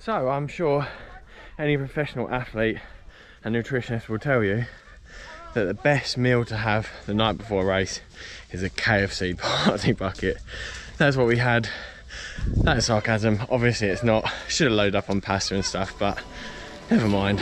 So I'm sure any professional athlete and nutritionist will tell you that the best meal to have the night before a race is a KFC party bucket. That's what we had. That is sarcasm. Obviously it's not. Should have loaded up on pasta and stuff, but never mind.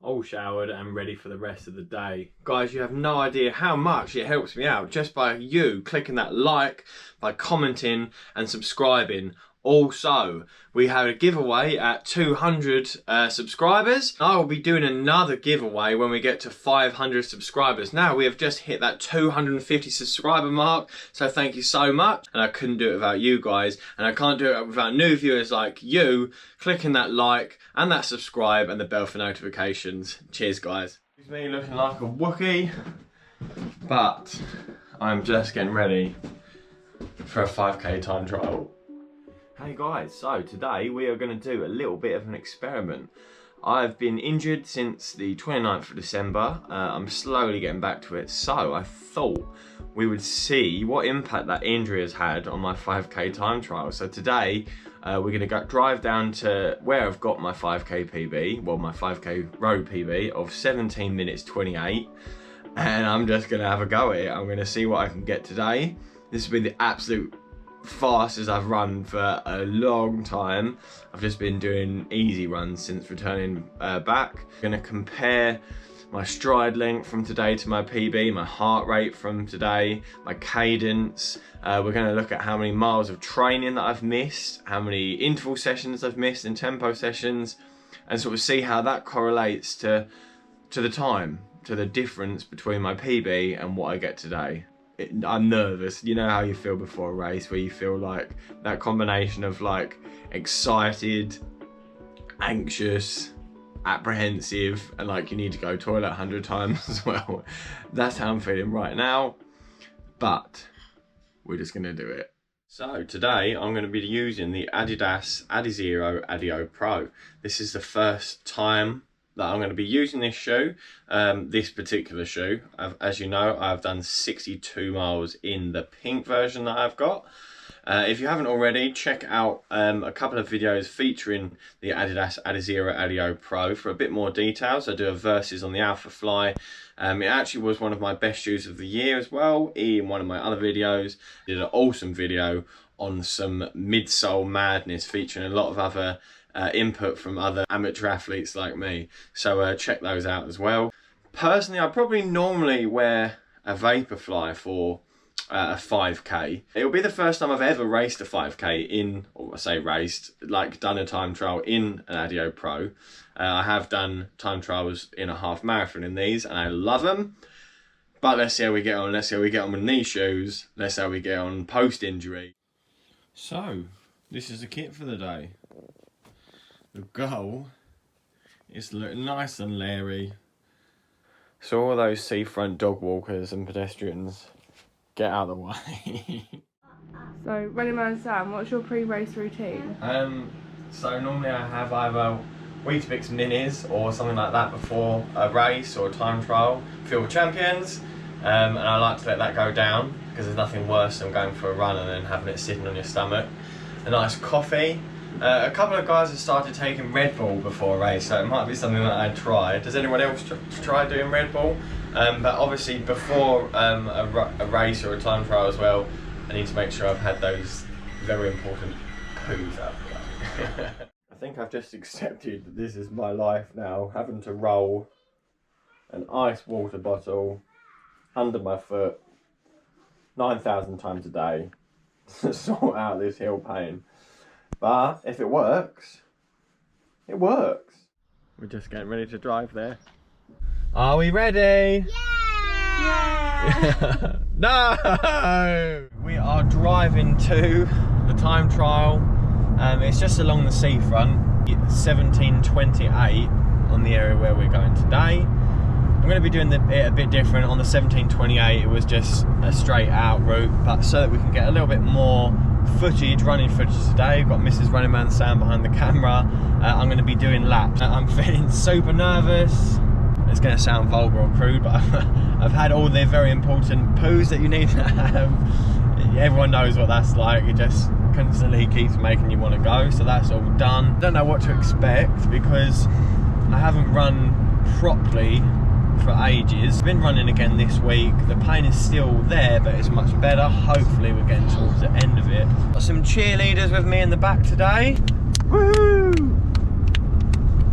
All showered and ready for the rest of the day. Guys, you have no idea how much it helps me out just by you clicking that like, by commenting and subscribing. Also, we had a giveaway at 200 subscribers. I will be doing another giveaway when we get to 500 subscribers. Now we have just hit that 250 subscriber mark, so thank you so much. And I couldn't do it without you guys, and I can't do it without new viewers like you clicking that like and that subscribe and the bell for notifications. Cheers, guys. It's me looking like a Wookiee, but I'm just getting ready for a 5k time trial. Hey guys, so today we are going to do a little bit of an experiment. I've been injured since the 29th of December. I'm slowly getting back to it, so I thought we would see what impact that injury has had on my 5k time trial. So today we're going to drive down to where I've got my 5k PB, well my 5k road PB of 17 minutes 28, and I'm just going to have a go at it. I'm going to see what I can get today. This will be the absolute fastest I've run for a long time. I've just been doing easy runs since returning back. I'm going to compare my stride length from today to my PB, my heart rate from today, my cadence. We're going to look at how many miles of training that I've missed, how many interval sessions I've missed and tempo sessions, and sort of see how that correlates to the time, to the difference between my PB and what I get today. I'm nervous. You know how you feel before a race, where you feel like that combination of like excited, anxious, apprehensive, and like you need to go toilet 100 times as well. That's how I'm feeling right now, but we're just gonna do it. So today I'm going to be using the Adidas Adizero Adios Pro. This is the first time that I'm going to be using this shoe, this particular shoe. As you know, I've done 62 miles in the pink version that I've got. If you haven't already, check out a couple of videos featuring the Adidas Adizero Adios Pro for a bit more details. I do a versus on the Alpha Fly. It actually was one of my best shoes of the year as well. In one of my other videos, I did an awesome video on some midsole madness featuring a lot of other input from other amateur athletes like me, so check those out as well. Personally, I probably normally wear a Vaporfly for a 5k. It'll be the first time I've ever raced a 5k in, or I say raced, like done a time trial in an Adios Pro. I have done time trials in a half marathon in these, and I love them. But let's see how we get on. Let's see how we get on with these shoes. Let's see how we get on post-injury. So, this is the kit for the day. The goal is to look nice and leery, so all those seafront dog walkers and pedestrians get out of the way. So, Running Man Sam, what's your pre-race routine? So normally I have either Weetabix minis or something like that before a race or a time trial, Field Champions, and I like to let that go down because there's nothing worse than going for a run and then having it sitting on your stomach. A nice coffee. A couple of guys have started taking Red Bull before a race, so it might be something that I'd try. Does anyone else try doing Red Bull? But obviously before a race or a time trial as well, I need to make sure I've had those very important poos out of the way. I think I've just accepted that this is my life now, having to roll an ice water bottle under my foot 9,000 times a day to sort out this heel pain. But if it works, it works. We're just getting ready to drive there. Are we ready? Yeah! No! We are driving to the time trial. It's just along the seafront. It's 1728 on the area where we're going today. I'm going to be doing it a bit different. On the 1728 it was just a straight out route, but so that we can get a little bit more footage, running footage today. We've got Mrs. Running Man Sam behind the camera. I'm going to be doing laps. I'm feeling super nervous. It's going to sound vulgar or crude, but I've had all the very important poos that you need to have. Everyone knows what that's like. It just constantly keeps making you want to go, so that's all done. I don't know what to expect because I haven't run properly for ages. I've been running again this week. The pain is still there, but it's much better. Hopefully we're getting towards the end of it. Got some cheerleaders with me in the back today. Woo!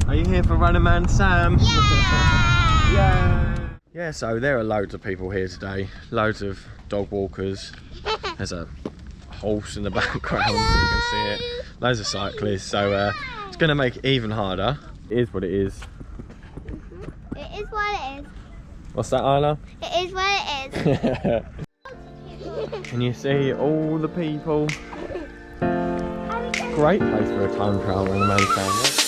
Are you here for Running Man Sam? Yeah! Yeah! Yeah, so there are loads of people here today. Loads of dog walkers. There's a horse in the background, so you can see it. Loads of cyclists, so it's going to make it even harder. It is what it is. It is what it is. What's that, Isla? It is what it is. Can you see all the people? Great place for a time trial in the man's family.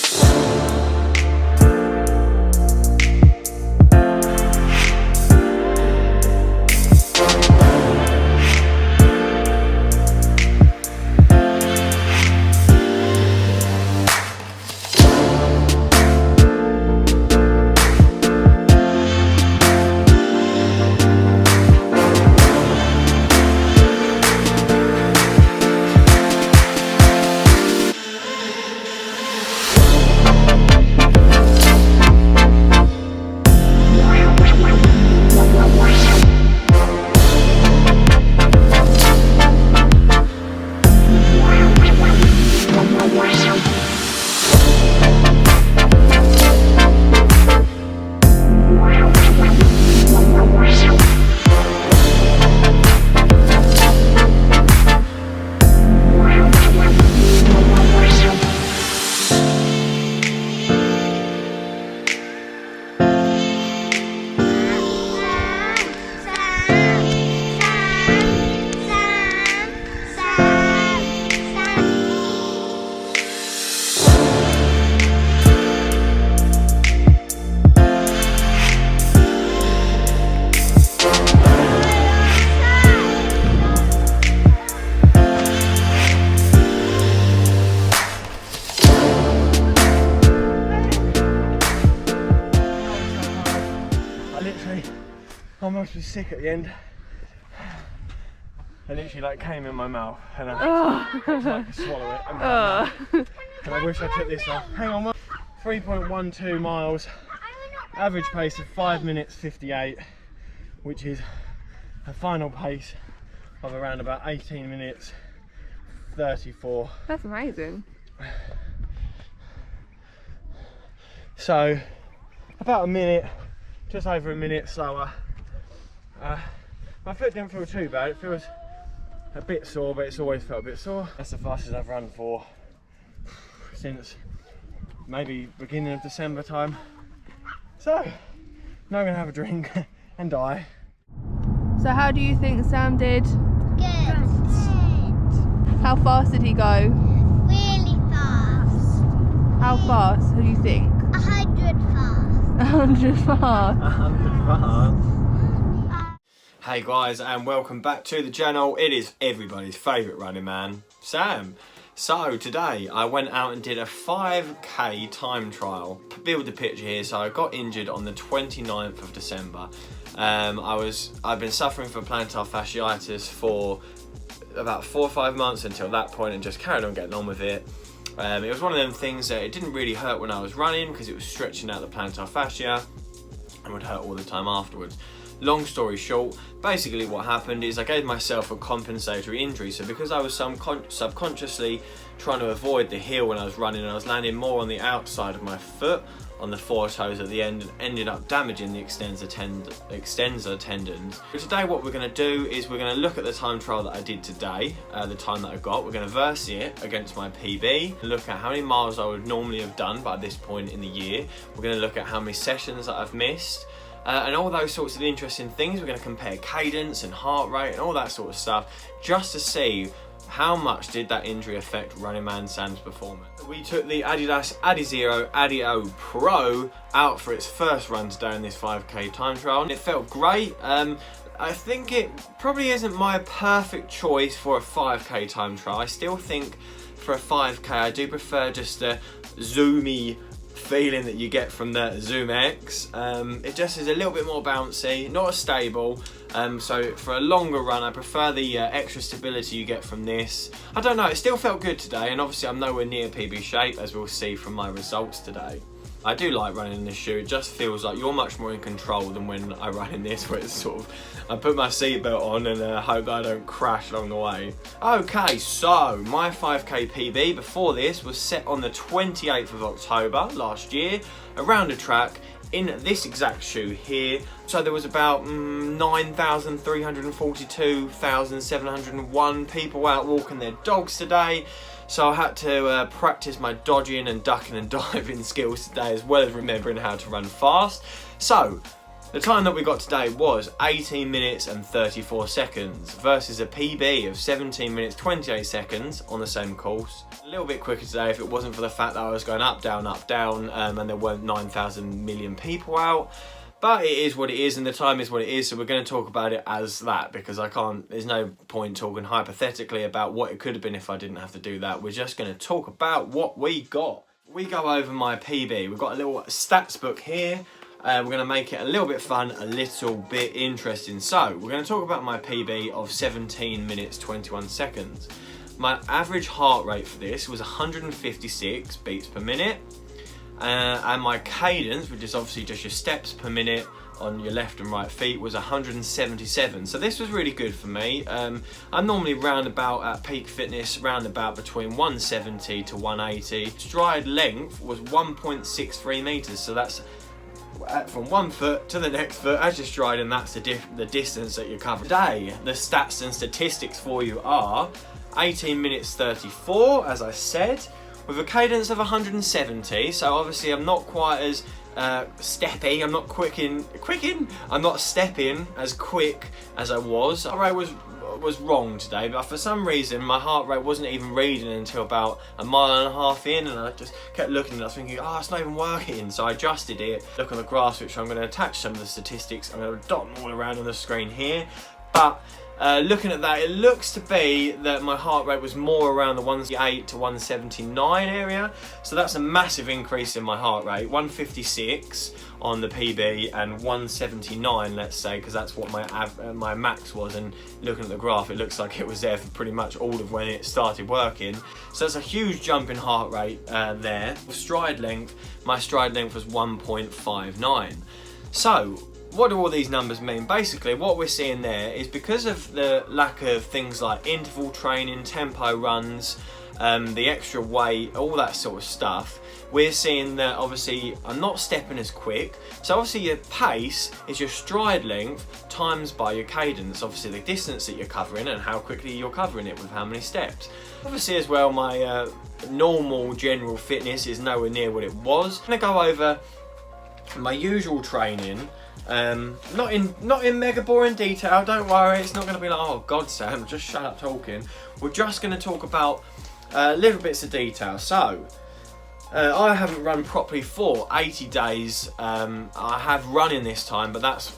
I almost was sick at the end. I literally like came in my mouth and I had to like swallow it. And I wish I took this off. Hang on, 3.12 miles, average pace of 5 minutes 58, which is a final pace of around about 18 minutes 34. That's amazing. So about a minute, just over a minute slower. My foot didn't feel too bad. It feels a bit sore, but it's always felt a bit sore. That's the fastest I've run for since maybe beginning of December time. So now I'm gonna have a drink and die. So how do you think Sam did? Good. How fast did he go? Really fast. How fast do you think? 100 fast. 100 fast. 100 fast. Hey guys, and welcome back to the channel. It is everybody's favourite running man, Sam. So today I went out and did a 5k time trial. Build the picture here. So I got injured on the 29th of December. I've been suffering from plantar fasciitis for about 4 or 5 months until that point, and just carried on getting on with it. It was one of them things that it didn't really hurt when I was running because it was stretching out the plantar fascia and would hurt all the time afterwards. Long story short, basically what happened is I gave myself a compensatory injury. So because I was subconsciously trying to avoid the heel when I was running, I was landing more on the outside of my foot, on the 4 toes at the end, and ended up damaging the extensor tendons. So today what we're going to do is we're going to look at the time trial that I did today, the time that I got. We're going to verse it against my PB, look at how many miles I would normally have done by this point in the year. We're going to look at how many sessions that I've missed. and all those sorts of interesting things. We're going to compare cadence and heart rate and all that sort of stuff, just to see how much did that injury affect Running Man Sam's performance. We took the Adidas Adizero Adios Pro out for its first run today in this 5k time trial, and it felt great. I think it probably isn't my perfect choice for a 5k time trial. I still think for a 5k I do prefer just the zoomy feeling that you get from the Zoom X. It just is a little bit more bouncy, not as stable, so for a longer run I prefer the extra stability you get from this. I don't know, it still felt good today, and obviously I'm nowhere near PB shape, as we'll see from my results today. I do like running in this shoe. It just feels like you're much more in control than when I run in this, where it's sort of, I put my seatbelt on and hope that I don't crash along the way. Okay, so my 5k PB before this was set on the 28th of October last year around a track in this exact shoe here. So there was about 9,342,701 people out walking their dogs today. So I had to practice my dodging and ducking and diving skills today, as well as remembering how to run fast. So the time that we got today was 18 minutes and 34 seconds versus a PB of 17 minutes 28 seconds on the same course. A little bit quicker today if it wasn't for the fact that I was going up, down, and there weren't 9,000 million people out. But it is what it is, and the time is what it is, so we're going to talk about it as that, because there's no point talking hypothetically about what it could have been if I didn't have to do that. We're just going to talk about what we got. We go over my PB. We've got a little stats book here. We're going to make it a little bit fun, a little bit interesting. So we're going to talk about my PB of 17 minutes 21 seconds. My average heart rate for this was 156 beats per minute. And my cadence, which is obviously just your steps per minute on your left and right feet, was 177. So this was really good for me. I'm normally round about at peak fitness, round about between 170 to 180. Stride length was 1.63 meters. So that's from one foot to the next foot as you're striding. That's the distance that you're covering. Today, the stats and statistics for you are 18 minutes 34, as I said, with a cadence of 170, so obviously I'm not quite as steppy, I'm not I'm not stepping as quick as I was. Heart rate was wrong today, but for some reason my heart rate wasn't even reading until about a mile and a half in, and I just kept looking and I was thinking, oh, it's not even working, so I adjusted it. Look on the graphs, which I'm going to attach some of the statistics. I'm going to dot them all around on the screen here, but looking at that, it looks to be that my heart rate was more around the 178 to 179 area. So that's a massive increase in my heart rate. 156 on the PB and 179, let's say, because that's what my max was. And looking at the graph, it looks like it was there for pretty much all of when it started working. So that's a huge jump in heart rate there. With stride length, my stride length was 1.59. So what do all these numbers mean? Basically, what we're seeing there is because of the lack of things like interval training, tempo runs, the extra weight, all that sort of stuff, we're seeing that obviously I'm not stepping as quick. So obviously your pace is your stride length times by your cadence, obviously the distance that you're covering and how quickly you're covering it with how many steps. Obviously as well, my normal general fitness is nowhere near what it was. I'm going to go over my usual training. Not in mega boring detail, don't worry. It's not going to be like, oh God, Sam, just shut up talking. We're just going to talk about little bits of detail. So I haven't run properly for 80 days. I have run in this time, but that's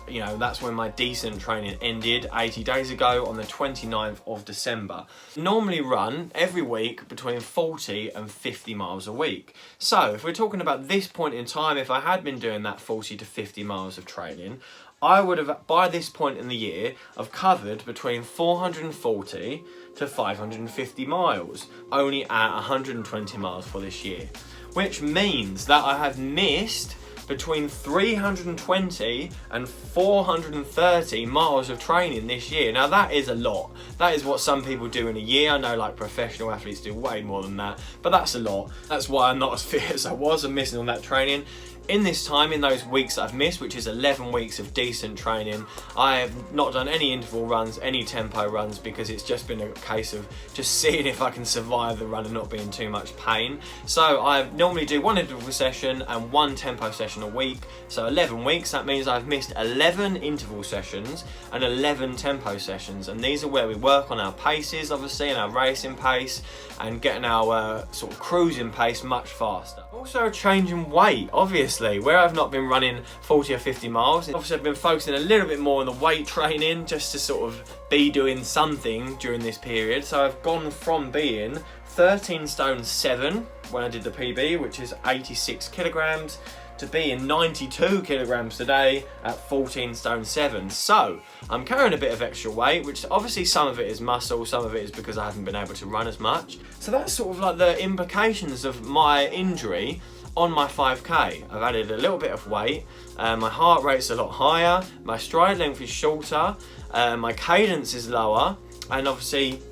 when my decent training ended 80 days ago on the 29th of December. Normally run every week between 40 and 50 miles a week. So if we're talking about this point in time, if I had been doing that 40 to 50 miles of training, I would have, by this point in the year, have covered between 440 to 550 miles, only at 120 miles for this year. Which means that I have missed between 320 and 430 miles of training this year. Now that is a lot. That is what some people do in a year. I know like professional athletes do way more than that, but that's a lot. That's why I'm not as fit as I was. I'm missing on that training. In this time, in those weeks that I've missed, which is 11 weeks of decent training, I have not done any interval runs, any tempo runs, because it's just been a case of just seeing if I can survive the run and not be in too much pain. So I normally do 1 interval session and 1 tempo session a week. So 11 weeks, that means I've missed 11 interval sessions and 11 tempo sessions. And these are where we work on our paces, obviously, and our racing pace, and getting our sort of cruising pace much faster. Also a change in weight, obviously, where I've not been running 40 or 50 miles. Obviously I've been focusing a little bit more on the weight training just to sort of be doing something during this period. So I've gone from being 13 stone 7 when I did the PB, which is 86 kilograms, to being 92 kilograms today at 14 stone 7. So I'm carrying a bit of extra weight, which obviously some of it is muscle, some of it is because I haven't been able to run as much. So that's sort of like the implications of my injury on my 5k. I've added a little bit of weight, my heart rate's a lot higher, my stride length is shorter, my cadence is lower, and obviously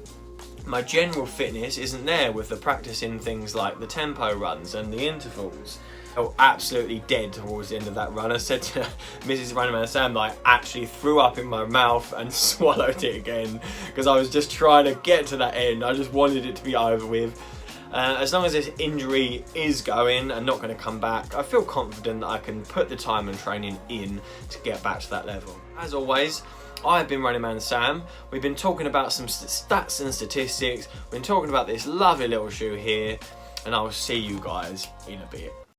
my general fitness isn't there with the practicing things like the tempo runs and the intervals. Absolutely dead towards the end of that run. I said to Mrs. Running Sam that I actually threw up in my mouth and swallowed it again because I was just trying to get to that end. I just wanted it to be over with. As long as this injury is going and not going to come back, I feel confident that I can put the time and training in to get back to that level. As always, I've been Running Man Sam. We've been talking about some stats and statistics. We've been talking about this lovely little shoe here, and I will see you guys in a bit.